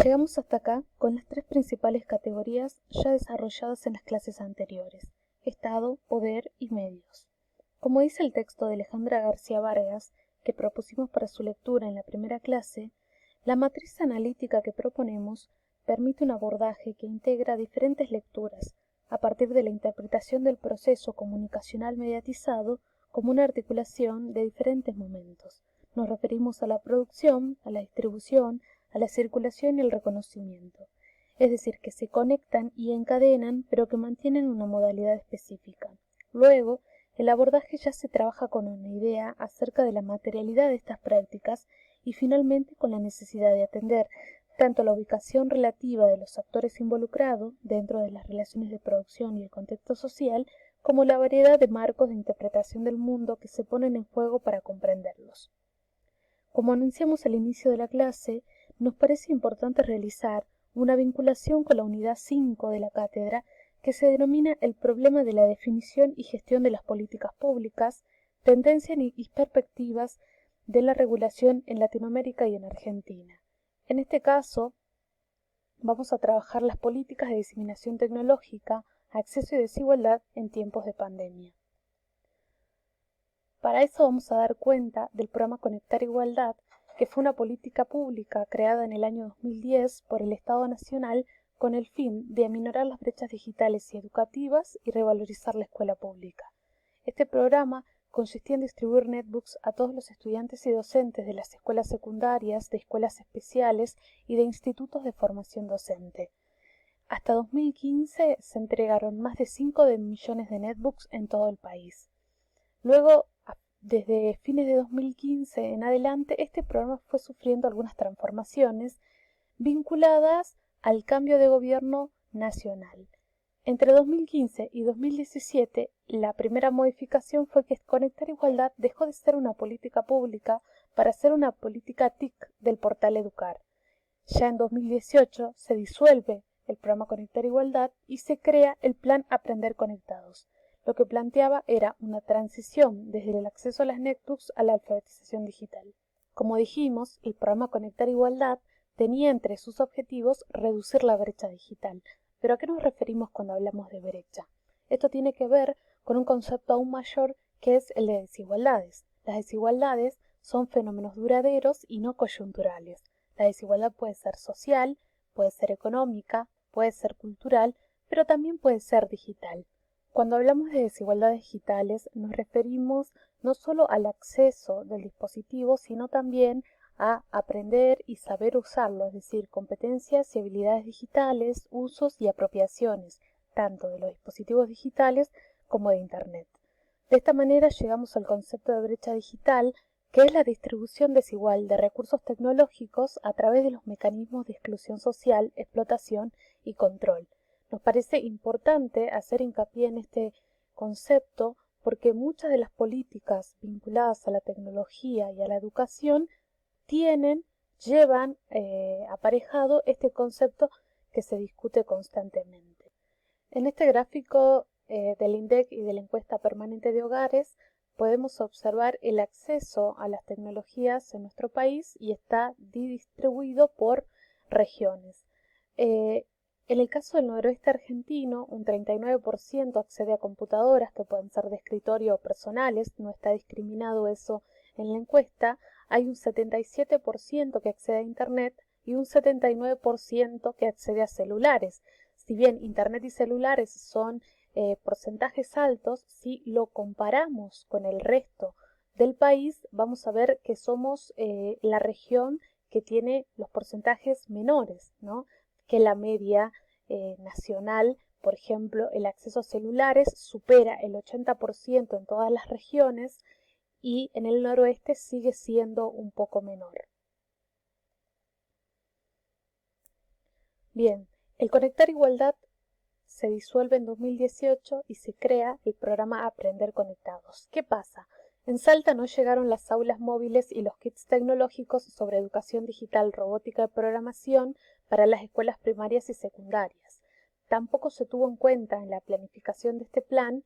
Llegamos hasta acá con las tres principales categorías ya desarrolladas en las clases anteriores: Estado, poder y medios. Como dice el texto de Alejandra García Vargas, que propusimos para su lectura en la primera clase, la matriz analítica que proponemos permite un abordaje que integra diferentes lecturas a partir de la interpretación del proceso comunicacional mediatizado como una articulación de diferentes momentos. Nos referimos a la producción, a la distribución, a la circulación y el reconocimiento, es decir, que se conectan y encadenan, pero que mantienen una modalidad específica. Luego, el abordaje ya se trabaja con una idea acerca de la materialidad de estas prácticas y finalmente con la necesidad de atender tanto la ubicación relativa de los actores involucrados dentro de las relaciones de producción y el contexto social, como la variedad de marcos de interpretación del mundo que se ponen en juego para comprenderlos. Como anunciamos al inicio de la clase, nos parece importante realizar una vinculación con la unidad 5 de la cátedra que se denomina el problema de la definición y gestión de las políticas públicas, tendencias y perspectivas de la regulación en Latinoamérica y en Argentina. En este caso, vamos a trabajar las políticas de diseminación tecnológica, acceso y desigualdad en tiempos de pandemia. Para eso vamos a dar cuenta del programa Conectar Igualdad, que fue una política pública creada en el año 2010 por el Estado Nacional con el fin de aminorar las brechas digitales y educativas y revalorizar la escuela pública. Este programa consistía en distribuir netbooks a todos los estudiantes y docentes de las escuelas secundarias, de escuelas especiales y de institutos de formación docente. Hasta 2015 se entregaron más de 5 millones de netbooks en todo el país. Luego, desde fines de 2015 en adelante, este programa fue sufriendo algunas transformaciones vinculadas al cambio de gobierno nacional. Entre 2015 y 2017, la primera modificación fue que Conectar Igualdad dejó de ser una política pública para ser una política TIC del portal Educar. Ya en 2018 se disuelve el programa Conectar Igualdad y se crea el Plan Aprender Conectados. Lo que planteaba era una transición desde el acceso a las netbooks a la alfabetización digital. Como dijimos, el programa Conectar Igualdad tenía entre sus objetivos reducir la brecha digital. ¿Pero a qué nos referimos cuando hablamos de brecha? Esto tiene que ver con un concepto aún mayor que es el de desigualdades. Las desigualdades son fenómenos duraderos y no coyunturales. La desigualdad puede ser social, puede ser económica, puede ser cultural, pero también puede ser digital. Cuando hablamos de desigualdades digitales nos referimos no solo al acceso del dispositivo, sino también a aprender y saber usarlo, es decir, competencias y habilidades digitales, usos y apropiaciones, tanto de los dispositivos digitales como de Internet. De esta manera llegamos al concepto de brecha digital, que es la distribución desigual de recursos tecnológicos a través de los mecanismos de exclusión social, explotación y control. Nos parece importante hacer hincapié en este concepto porque muchas de las políticas vinculadas a la tecnología y a la educación llevan aparejado este concepto que se discute constantemente. En este gráfico del INDEC y de la encuesta permanente de hogares podemos observar el acceso a las tecnologías en nuestro país y está distribuido por regiones. En el caso del noroeste argentino, un 39% accede a computadoras que pueden ser de escritorio o personales, no está discriminado eso en la encuesta. Hay un 77% que accede a Internet y un 79% que accede a celulares. Si bien Internet y celulares son porcentajes altos, si lo comparamos con el resto del país, vamos a ver que somos la región que tiene los porcentajes menores, ¿no?, que la media nacional. Por ejemplo, el acceso a celulares supera el 80% en todas las regiones y en el noroeste sigue siendo un poco menor. Bien, el Conectar Igualdad se disuelve en 2018 y se crea el programa Aprender Conectados. ¿Qué pasa? En Salta no llegaron las aulas móviles y los kits tecnológicos sobre educación digital, robótica y programación para las escuelas primarias y secundarias. Tampoco se tuvo en cuenta en la planificación de este plan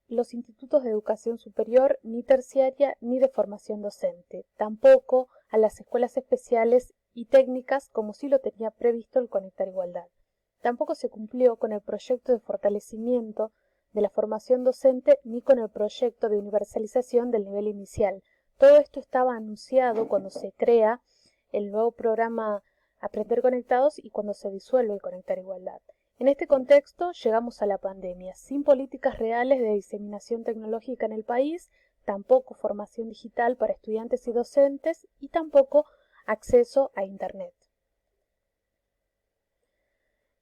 los institutos de educación superior, ni terciaria, ni de formación docente, tampoco a las escuelas especiales y técnicas como sí lo tenía previsto el Conectar Igualdad. Tampoco se cumplió con el proyecto de fortalecimiento de la formación docente ni con el proyecto de universalización del nivel inicial. Todo esto estaba anunciado cuando se crea el nuevo programa Aprender Conectados y cuando se disuelve el Conectar Igualdad. En este contexto llegamos a la pandemia, sin políticas reales de diseminación tecnológica en el país, tampoco formación digital para estudiantes y docentes y tampoco acceso a Internet.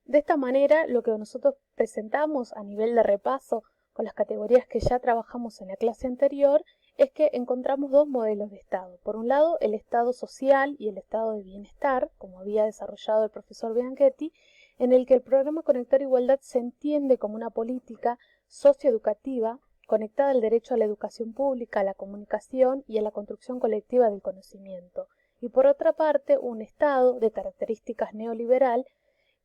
De esta manera, lo que nosotros presentamos a nivel de repaso con las categorías que ya trabajamos en la clase anterior es que encontramos dos modelos de Estado. Por un lado, el Estado social y el Estado de bienestar, como había desarrollado el profesor Bianchetti, en el que el programa Conectar Igualdad se entiende como una política socioeducativa conectada al derecho a la educación pública, a la comunicación y a la construcción colectiva del conocimiento. Y por otra parte, un Estado de características neoliberal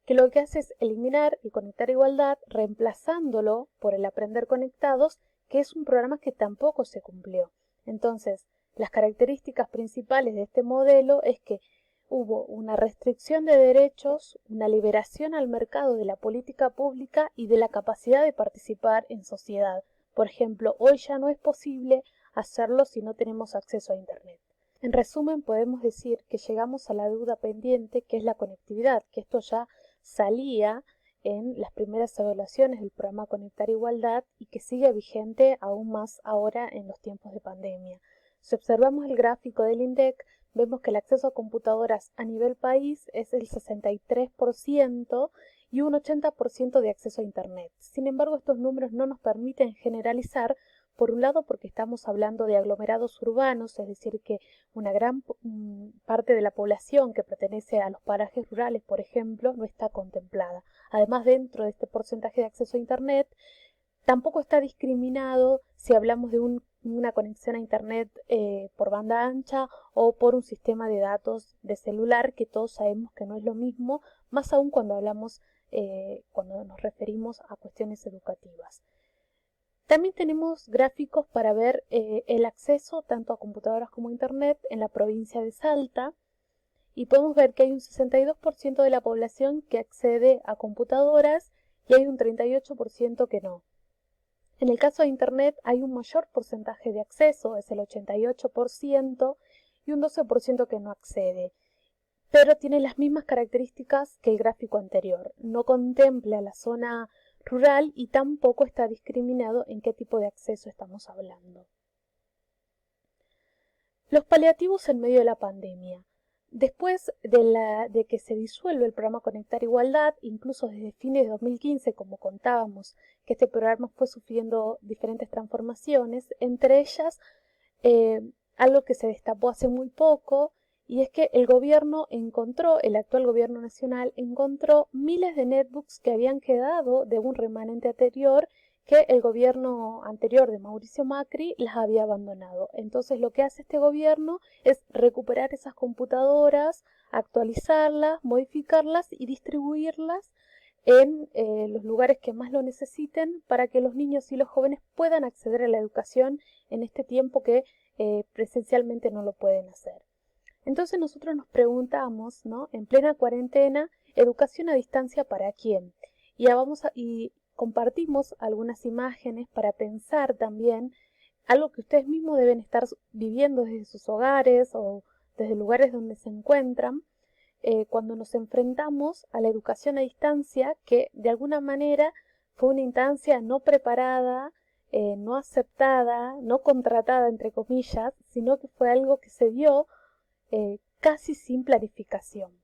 que lo que hace es eliminar el Conectar Igualdad, reemplazándolo por el Aprender Conectados, que es un programa que tampoco se cumplió. Entonces, las características principales de este modelo es que hubo una restricción de derechos, una liberación al mercado de la política pública y de la capacidad de participar en sociedad. Por ejemplo, hoy ya no es posible hacerlo si no tenemos acceso a Internet. En resumen, podemos decir que llegamos a la deuda pendiente, que es la conectividad, que esto ya salía en las primeras evaluaciones del programa Conectar Igualdad y que sigue vigente aún más ahora en los tiempos de pandemia. Si observamos el gráfico del INDEC, vemos que el acceso a computadoras a nivel país es el 63% y un 80% de acceso a Internet. Sin embargo, estos números no nos permiten generalizar, por un lado porque estamos hablando de aglomerados urbanos, es decir, que una gran parte de la población que pertenece a los parajes rurales, por ejemplo, no está contemplada. Además, dentro de este porcentaje de acceso a Internet, tampoco está discriminado si hablamos de una conexión a Internet por banda ancha o por un sistema de datos de celular, que todos sabemos que no es lo mismo, más aún cuando hablamos, cuando nos referimos a cuestiones educativas. También tenemos gráficos para ver el acceso tanto a computadoras como a Internet en la provincia de Salta y podemos ver que hay un 62% de la población que accede a computadoras y hay un 38% que no. En el caso de Internet hay un mayor porcentaje de acceso, es el 88%, y un 12% que no accede, pero tiene las mismas características que el gráfico anterior. No contempla la zona rural y tampoco está discriminado en qué tipo de acceso estamos hablando. Los paliativos en medio de la pandemia. Después de que se disuelve el programa Conectar Igualdad, incluso desde fines de 2015, como contábamos, que este programa fue sufriendo diferentes transformaciones, entre ellas algo que se destapó hace muy poco, y es que el actual gobierno nacional encontró miles de netbooks que habían quedado de un remanente anterior que el gobierno anterior de Mauricio Macri las había abandonado. Entonces lo que hace este gobierno es recuperar esas computadoras, actualizarlas, modificarlas y distribuirlas en los lugares que más lo necesiten para que los niños y los jóvenes puedan acceder a la educación en este tiempo que presencialmente no lo pueden hacer. Entonces nosotros nos preguntamos, ¿no? En plena cuarentena, ¿educación a distancia para quién? Y compartimos algunas imágenes para pensar también algo que ustedes mismos deben estar viviendo desde sus hogares o desde lugares donde se encuentran, cuando nos enfrentamos a la educación a distancia, que de alguna manera fue una instancia no preparada, no aceptada, no contratada, entre comillas, sino que fue algo que se dio casi sin planificación.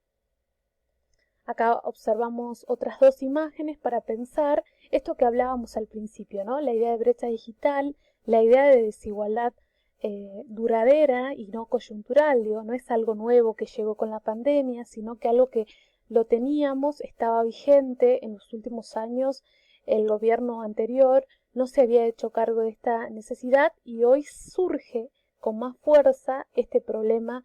Acá observamos otras dos imágenes para pensar esto que hablábamos al principio, ¿no? La idea de brecha digital, la idea de desigualdad duradera y no coyuntural, digo, no es algo nuevo que llegó con la pandemia, sino que algo que lo teníamos, estaba vigente en los últimos años. El gobierno anterior no se había hecho cargo de esta necesidad y hoy surge con más fuerza este problema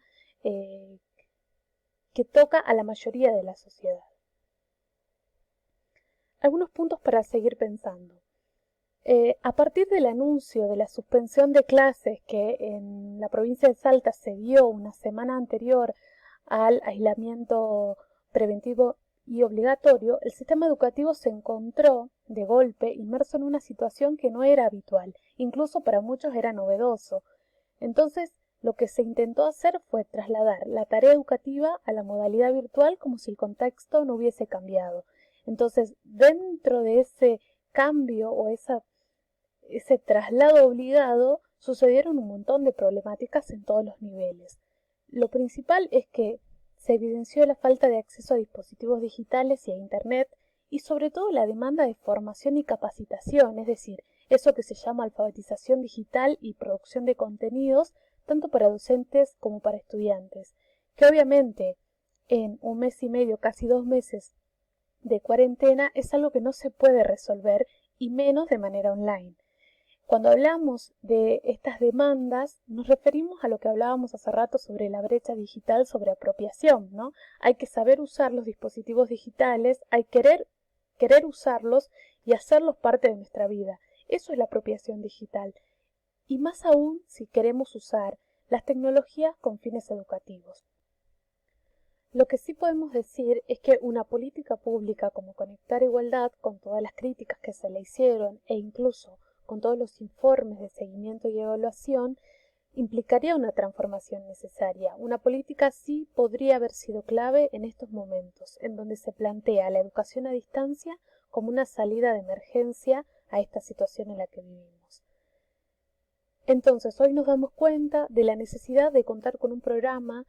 que toca a la mayoría de la sociedad. Algunos puntos para seguir pensando. A partir del anuncio de la suspensión de clases que en la provincia de Salta se dio una semana anterior al aislamiento preventivo y obligatorio, el sistema educativo se encontró de golpe inmerso en una situación que no era habitual, incluso para muchos era novedoso. Entonces, lo que se intentó hacer fue trasladar la tarea educativa a la modalidad virtual como si el contexto no hubiese cambiado. Entonces, dentro de ese cambio o ese traslado obligado, sucedieron un montón de problemáticas en todos los niveles. Lo principal es que se evidenció la falta de acceso a dispositivos digitales y a Internet y sobre todo la demanda de formación y capacitación, es decir, eso que se llama alfabetización digital y producción de contenidos, tanto para docentes como para estudiantes, que obviamente en un mes y medio, casi 2 meses de cuarentena, es algo que no se puede resolver y menos de manera online. Cuando hablamos de estas demandas, nos referimos a lo que hablábamos hace rato sobre la brecha digital, sobre apropiación, ¿no? Hay que saber usar los dispositivos digitales, hay querer usarlos y hacerlos parte de nuestra vida. Eso es la apropiación digital. Y más aún si queremos usar las tecnologías con fines educativos. Lo que sí podemos decir es que una política pública como Conectar Igualdad, con todas las críticas que se le hicieron e incluso con todos los informes de seguimiento y evaluación, implicaría una transformación necesaria. Una política así podría haber sido clave en estos momentos, en donde se plantea la educación a distancia como una salida de emergencia a esta situación en la que vivimos. Entonces, hoy nos damos cuenta de la necesidad de contar con un programa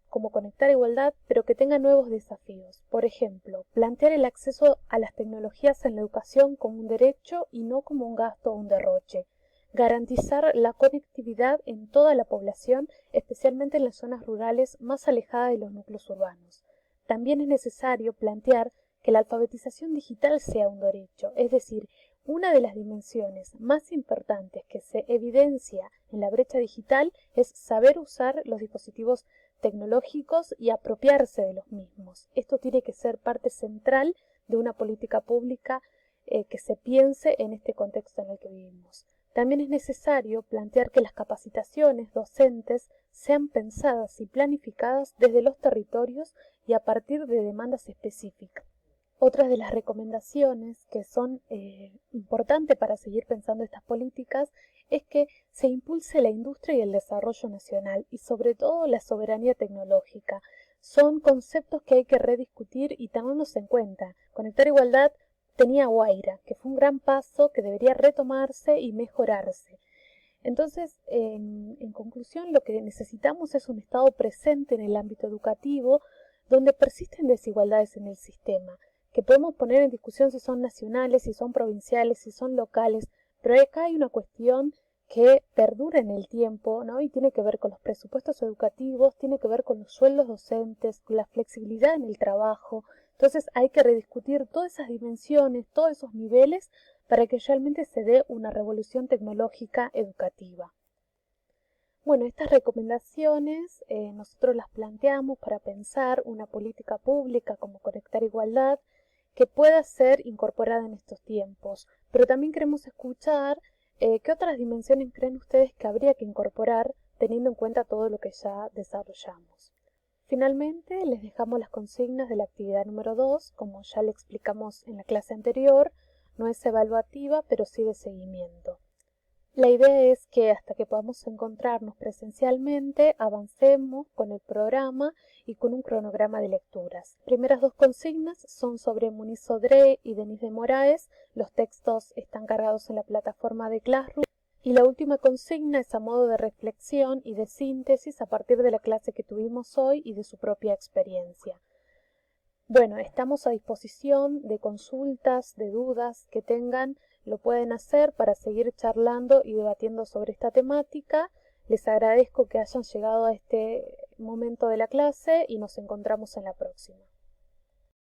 como Conectar Igualdad, pero que tenga nuevos desafíos. Por ejemplo, plantear el acceso a las tecnologías en la educación como un derecho y no como un gasto o un derroche. Garantizar la conectividad en toda la población, especialmente en las zonas rurales más alejadas de los núcleos urbanos. También es necesario plantear que la alfabetización digital sea un derecho, es decir, una de las dimensiones más importantes que se evidencia en la brecha digital es saber usar los dispositivos tecnológicos y apropiarse de los mismos. Esto tiene que ser parte central de una política pública que se piense en este contexto en el que vivimos. También es necesario plantear que las capacitaciones docentes sean pensadas y planificadas desde los territorios y a partir de demandas específicas. Otras de las recomendaciones que son importantes para seguir pensando estas políticas es que se impulse la industria y el desarrollo nacional y sobre todo la soberanía tecnológica. Son conceptos que hay que rediscutir y tenerlos en cuenta. Conectar Igualdad tenía Guaira, que fue un gran paso que debería retomarse y mejorarse. Entonces, en conclusión, lo que necesitamos es un Estado presente en el ámbito educativo donde persisten desigualdades en el sistema, que podemos poner en discusión si son nacionales, si son provinciales, si son locales, pero acá hay una cuestión que perdura en el tiempo, ¿no? Y tiene que ver con los presupuestos educativos, tiene que ver con los sueldos docentes, con la flexibilidad en el trabajo. Entonces hay que rediscutir todas esas dimensiones, todos esos niveles, para que realmente se dé una revolución tecnológica educativa. Bueno, estas recomendaciones nosotros las planteamos para pensar una política pública como Conectar Igualdad, que pueda ser incorporada en estos tiempos, pero también queremos escuchar qué otras dimensiones creen ustedes que habría que incorporar teniendo en cuenta todo lo que ya desarrollamos. Finalmente, les dejamos las consignas de la actividad número 2, como ya le explicamos en la clase anterior, no es evaluativa, pero sí de seguimiento. La idea es que hasta que podamos encontrarnos presencialmente, avancemos con el programa y con un cronograma de lecturas. Las primeras 2 consignas son sobre Muniz Sodré y Denis de Moraes. Los textos están cargados en la plataforma de Classroom. Y la última consigna es a modo de reflexión y de síntesis a partir de la clase que tuvimos hoy y de su propia experiencia. Bueno, estamos a disposición de consultas, de dudas que tengan, lo pueden hacer para seguir charlando y debatiendo sobre esta temática. Les agradezco que hayan llegado a este momento de la clase y nos encontramos en la próxima.